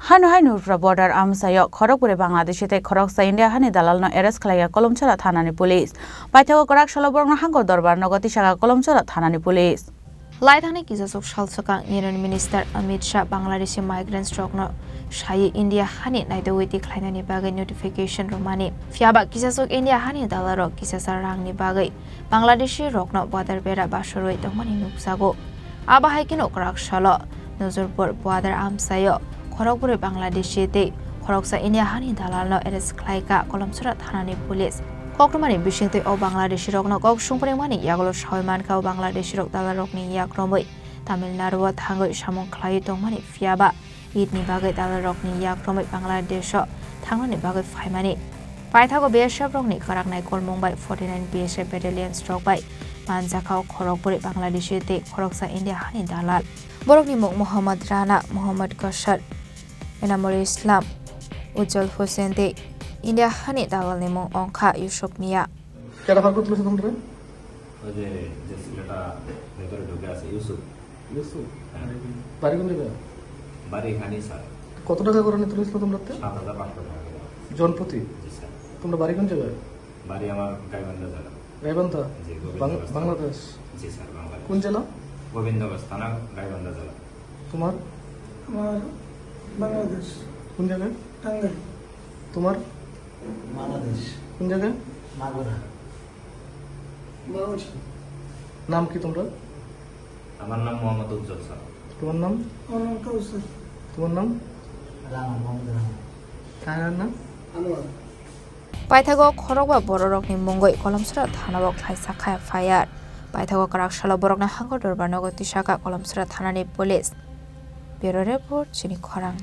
Hani Nurra border Amsayo, Khorokbrwi Bangladeshi te Khoroksa India Hani Dalalno arrest Khlaikha Kalamchowra Thanani police. Paithago Khoroksa borong hango dorbar nogoti shaga Kalamchowra Thanani police. Laithani kisasok shalsoka Union Minister Amit Shah Bangladeshi migrants rokno Shai India Hani naidawiti Thanani bagai notification romani. Fiaba kisasok India Hani Dalalno kisasa rangni bagai Bangladeshi rokno border bera basharoi tongmani nuksago. Aba haikino Khoroksa lo Nuzurpur border Amsayo Khorokbrwi Bangladeshi te Khoroksa India Hani Dalalno arrest Khlaikha Kalamchowra Thanani police. Kokmani bishingte o Bangladeshi rokno kok sungpremani yaglo shawman ka Bangladeshi rok dalarokni yakromoi Tamil Nadu wa thangoi samong khlai tongmani fiaba idni bagai dalarokni yakromoi Bangladesho thangnani bagai faimani paithago BSF rokni karaknai kolmongbai 49 BSF battalion stroke bai manjakao Khorokbrwi Bangladeshi te Khoroksa India Hani dalal borokni mok Muhammad Rana Muhammad Kashar Enamul Islam Ujjal Hussein te India Hani dalal nemong ongkha Yusuf Mia. Kera farko tulis তোমরা? ওই যে ছেলেটা ভেতরে ঢুকে আছে ইউসুফ। বাড়ি কোন জায়গায়? বাড়ি হানি স্যার। কত টাকা করে নিয়ে তুলেছিল তোমরা? ৭৫০০ টাকা। জনপ্রতি? জি স্যার। তোমরা বাড়ি কোন জায়গায়? বাড়ি আমার গাইবান্ধা জেলা। গাইবান্ধা? জি বাংলাদেশ। জি স্যার বাংলাদেশ। কোন জেলা? গোবিন্দগঞ্জ থানা গাইবান্ধা জেলা। তোমার? আমার বাংলাদেশ। কোন জায়গায়? টাঙ্গাইল। তোমার? বাংলাদেশ। কোন জায়গায়? মাগুরা। বাউশ। নাম কি তোমরা? আমার নাম মোহাম্মদ উজ্জ্বল স্যার। তোমার নাম? আমার কাউসার। তোমার নাম? রানা মোহাম্মদ রানা। কার নাম? Anwar. Paithago Khorokba borokni mongoi Kalamchowra thanabok khlaisa khaya fire. Paithago Khoroksa borokna hango dorbar nogoti shaga Kalamchowra Thanani police. Bureau report Chini Khorang.